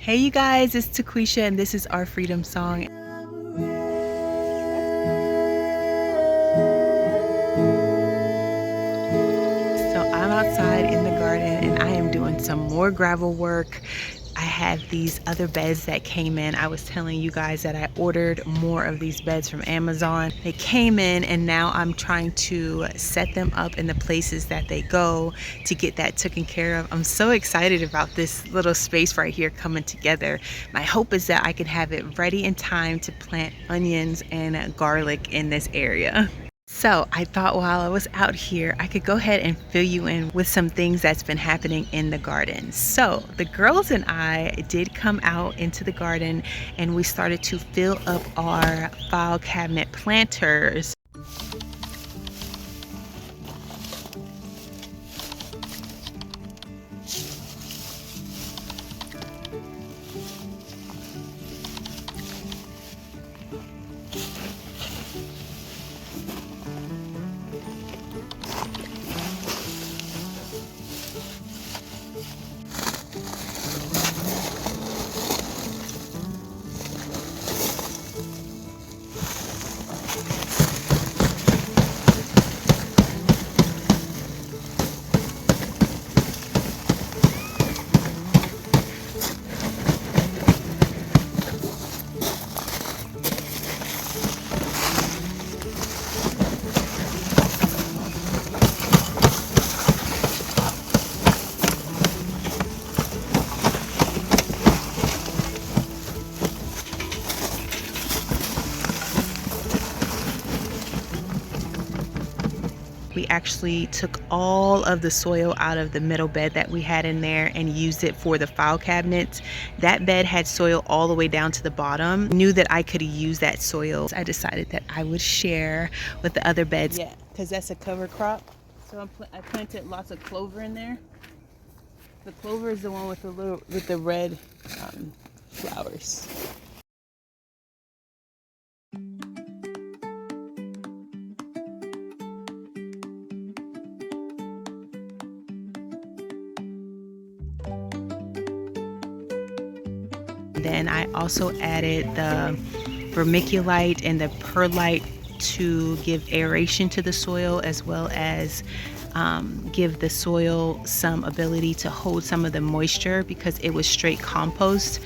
Hey you guys, it's Taquisha and this is Our Freedom Song. So I'm outside in the garden and I am doing some more gravel work. I had these other beds that came in. I was telling you guys that I ordered more of these beds from Amazon. They came in and now I'm trying to set them up in the places that they go to get that taken care of. I'm so excited about this little space right here coming together. My hope is that I can have it ready in time to plant onions and garlic in this area. So I thought while I was out here, I could go ahead and fill you in with some things that's been happening in the garden. So the girls and I did come out into the garden and we started to fill up our file cabinet planters. We actually took all of the soil out of the middle bed that we had in there and used it for the file cabinets. That bed had soil all the way down to the bottom. I knew that I could use that soil. I decided that I would share with the other beds. Yeah, because that's a cover crop. So I planted lots of clover in there. The clover is the one with the red flowers. Then I also added the Vermiculite and the Perlite to give aeration to the soil, as well as give the soil some ability to hold some of the moisture because it was straight compost.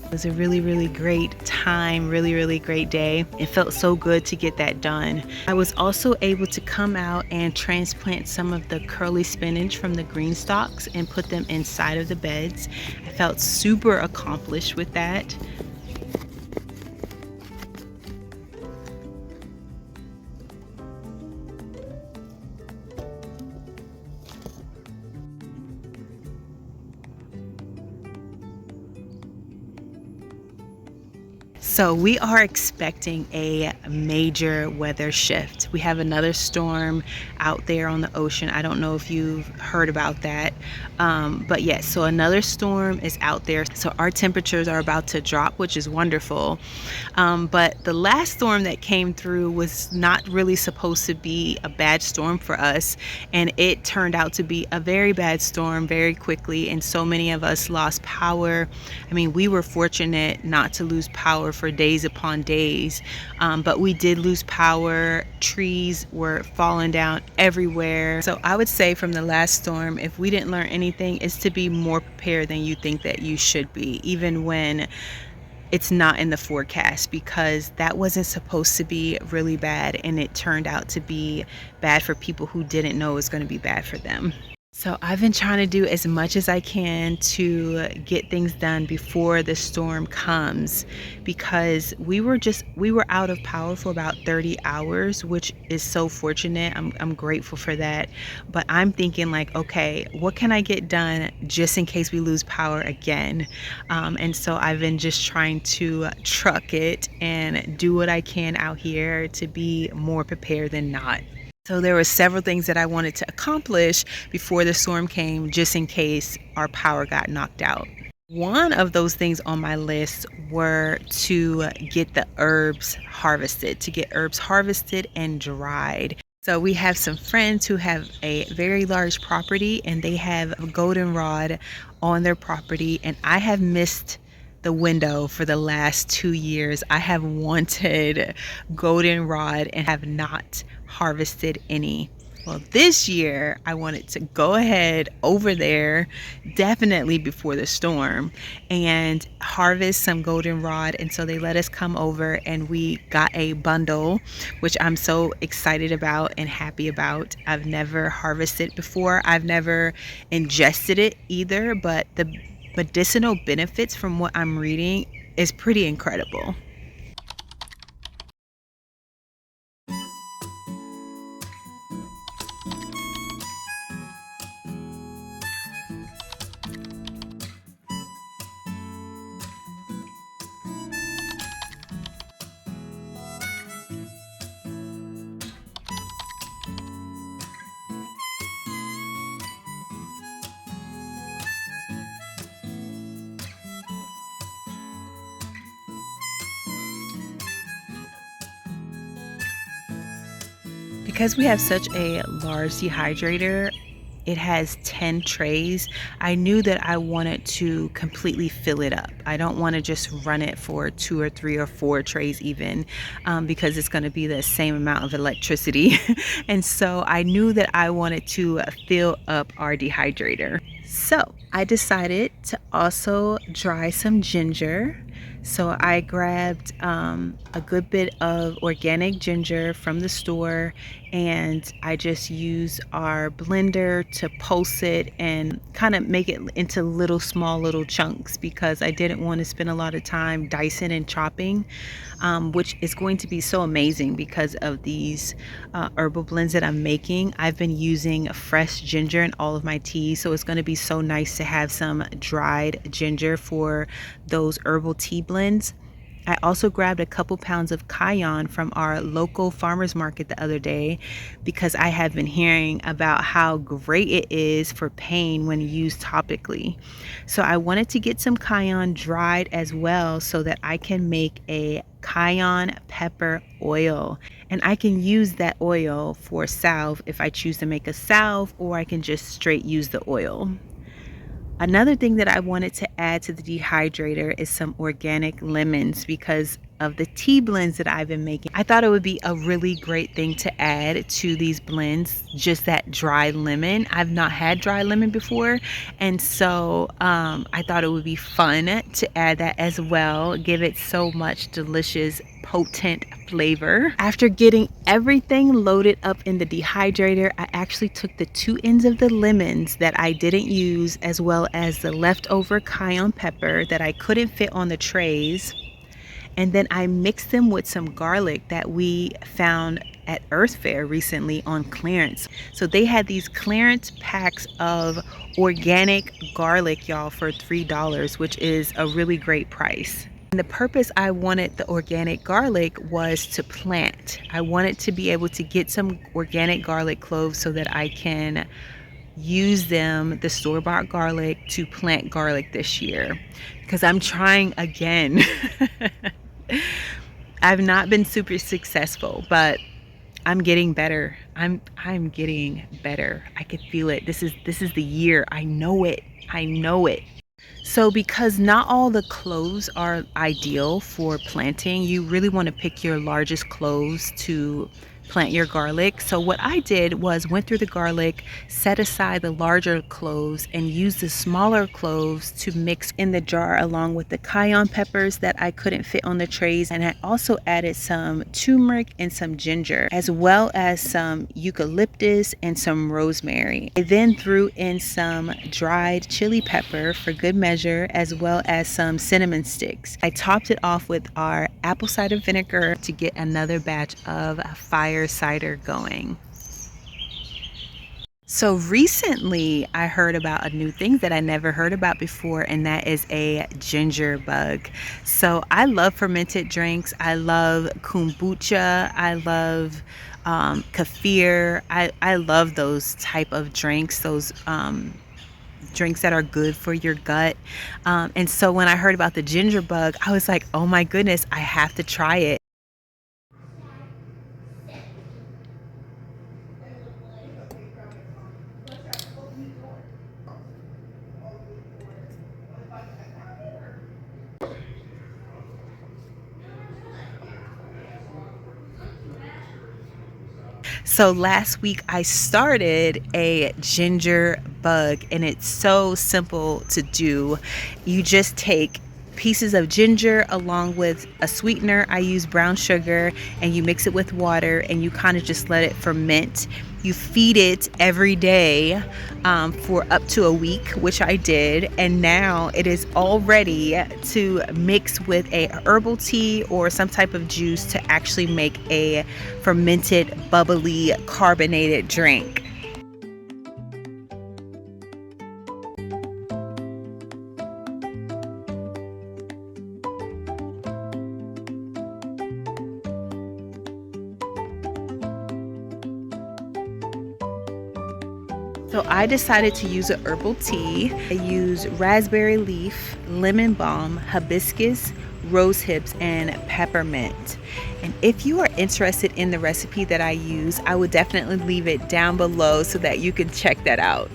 It was a really great time, really great day. It felt so good to get that done. I was also able to come out and transplant some of the curly spinach from the green stalks and put them inside of the beds. I felt super accomplished with that. So we are expecting a major weather shift. We have another storm out there on the ocean. I don't know if you've heard about that, but yes, so another storm is out there. So our temperatures are about to drop, which is wonderful. But the last storm that came through was not really supposed to be a bad storm for us, and it turned out to be a very bad storm very quickly, and so many of us lost power. I mean, we were fortunate not to lose power for days upon days, but we did lose power. Trees were falling down everywhere. So I would say from the last storm, if we didn't learn anything, is to be more prepared than you think that you should be, even when it's not in the forecast, because that wasn't supposed to be really bad and it turned out to be bad for people who didn't know it was going to be bad for them. So I've been trying to do as much as I can to get things done before the storm comes, because we were out of power for about 30 hours, which is so fortunate. I'm grateful for that. But I'm thinking like, okay, what can I get done just in case we lose power again? And so I've been just trying to truck it and do what I can out here to be more prepared than not. So there were several things that I wanted to accomplish before the storm came, just in case our power got knocked out. One of those things on my list were to get the herbs harvested, and dried. So we have some friends who have a very large property and they have a goldenrod on their property, and I have missed the window for the last 2 years. I have wanted goldenrod and have not harvested any. Well, this year I wanted to go ahead over there, definitely before the storm, and harvest some goldenrod. And so they let us come over and we got a bundle, which I'm so excited about and happy about. I've never harvested before. I've never ingested it either, but the medicinal benefits from what I'm reading is pretty incredible. Because we have such a large dehydrator, it has 10 trays. I knew that I wanted to completely fill it up. I don't want to just run it for 2 or 3 or 4 trays even, because it's going to be the same amount of electricity. And so I knew that I wanted to fill up our dehydrator. So I decided to also dry some ginger. So I grabbed a good bit of organic ginger from the store, and I just use our blender to pulse it and kind of make it into small little chunks, because I didn't want to spend a lot of time dicing and chopping, which is going to be so amazing because of these herbal blends that I'm making. I've been using fresh ginger in all of my teas, so it's going to be so nice to have some dried ginger for those herbal tea blends. I also grabbed a couple pounds of cayenne from our local farmers market the other day, because I have been hearing about how great it is for pain when used topically. So I wanted to get some cayenne dried as well, so that I can make a cayenne pepper oil, and I can use that oil for salve if I choose to make a salve, or I can just straight use the oil. Another thing that I wanted to add to the dehydrator is some organic lemons, because of the tea blends that I've been making. I thought it would be a really great thing to add to these blends, just that dry lemon. I've not had dry lemon before, and so I thought it would be fun to add that as well, give it so much delicious potent flavor. After getting everything loaded up in the dehydrator, I actually took the 2 ends of the lemons that I didn't use, as well as the leftover cayenne pepper that I couldn't fit on the trays, and then I mixed them with some garlic that we found at Earth Fair recently on clearance. So they had these clearance packs of organic garlic, y'all, for $3, which is a really great price. And the purpose I wanted the organic garlic was to plant. I wanted to be able to get some organic garlic cloves so that I can use them, the store-bought garlic, to plant garlic this year, because I'm trying again. I've not been super successful, but I'm getting better. I'm getting better. I could feel it. This is the year. I know it. I know it. So because not all the cloves are ideal for planting, you really want to pick your largest cloves to plant your garlic. So what I did was went through the garlic, set aside the larger cloves, and used the smaller cloves to mix in the jar along with the cayenne peppers that I couldn't fit on the trays. And I also added some turmeric and some ginger, as well as some eucalyptus and some rosemary. I then threw in some dried chili pepper for good measure, as well as some cinnamon sticks. I topped it off with our apple cider vinegar to get another batch of fire cider going. So recently I heard about a new thing that I never heard about before, and that is a ginger bug. So I love fermented drinks. I love kombucha. I love kefir. I love those type of drinks, those drinks that are good for your gut. And so when I heard about the ginger bug, I was like, oh my goodness, I have to try it. So last week I started a ginger bug, and it's so simple to do. You just take pieces of ginger along with a sweetener. I use brown sugar, and you mix it with water, and you kind of just let it ferment. You feed it every day for up to a week, which I did, and now it is all ready to mix with a herbal tea or some type of juice to actually make a fermented, bubbly, carbonated drink. So I decided to use an herbal tea. I use raspberry leaf, lemon balm, hibiscus, rose hips, and peppermint. And if you are interested in the recipe that I use, I would definitely leave it down below so that you can check that out.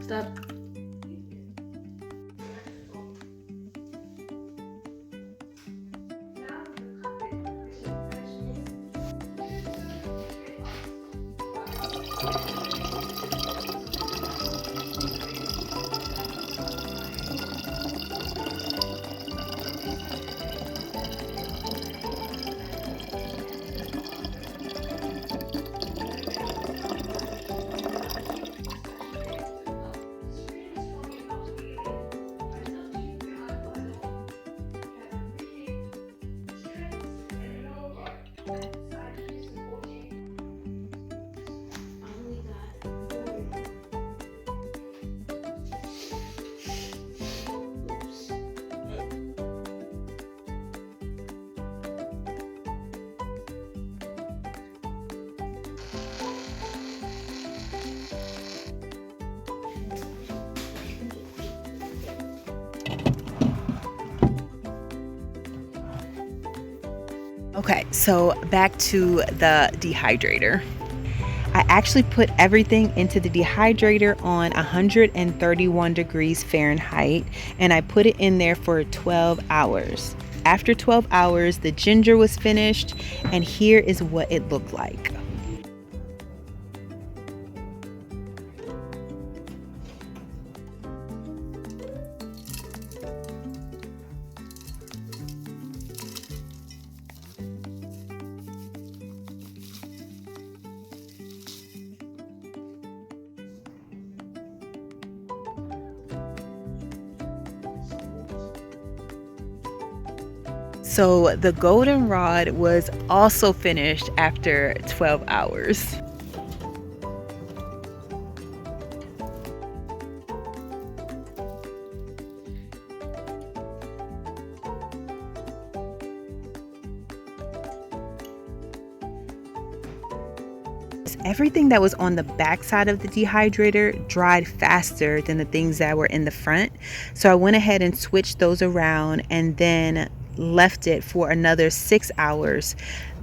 Stop. Okay, so back to the dehydrator. I actually put everything into the dehydrator on 131 degrees Fahrenheit, and I put it in there for 12 hours. After 12 hours, the ginger was finished, and here is what it looked like. So the goldenrod was also finished after 12 hours. Everything that was on the back side of the dehydrator dried faster than the things that were in the front. So I went ahead and switched those around and then left it for another 6 hours.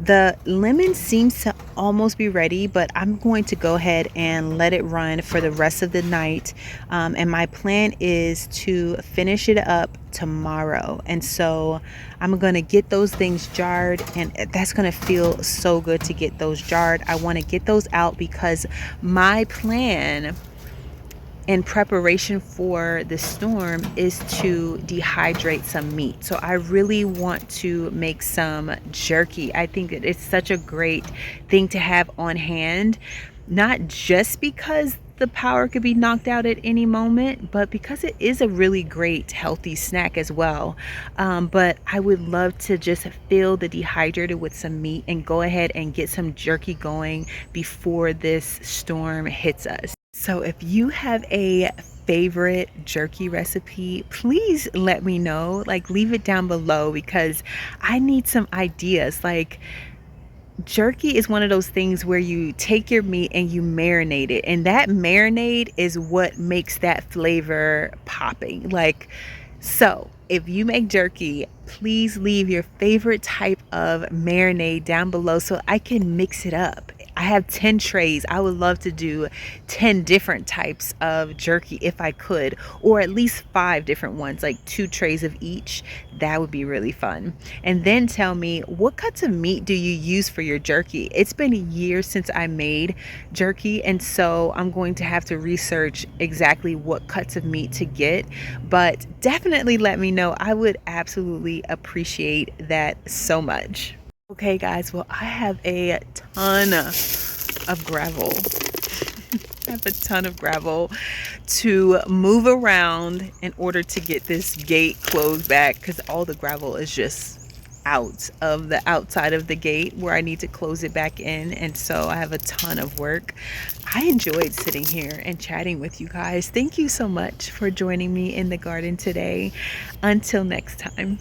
The lemon seems to almost be ready, but I'm going to go ahead and let it run for the rest of the night. And my plan is to finish it up tomorrow. And so I'm going to get those things jarred, and that's going to feel so good to get those jarred. I want to get those out because my plan in preparation for the storm is to dehydrate some meat. So I really want to make some jerky. I think that it's such a great thing to have on hand, not just because the power could be knocked out at any moment, but because it is a really great healthy snack as well. But I would love to just fill the dehydrator with some meat and go ahead and get some jerky going before this storm hits us. So if you have a favorite jerky recipe, please let me know. Like, leave it down below because I need some ideas. Like, jerky is one of those things where you take your meat and you marinate it, and that marinade is what makes that flavor popping. Like, so if you make jerky, please leave your favorite type of marinade down below so I can mix it up. I have 10 trays. I would love to do 10 different types of jerky if I could, or at least 5 different ones, like 2 trays of each. That would be really fun. And then tell me, what cuts of meat do you use for your jerky? It's been years since I made jerky, and so I'm going to have to research exactly what cuts of meat to get, but definitely let me know. I would absolutely appreciate that so much. Okay guys, well, I have a ton of gravel. I have a ton of gravel to move around in order to get this gate closed back, because all the gravel is just out of the outside of the gate where I need to close it back in. And so I have a ton of work. I enjoyed sitting here and chatting with you guys. Thank you so much for joining me in the garden today. Until next time.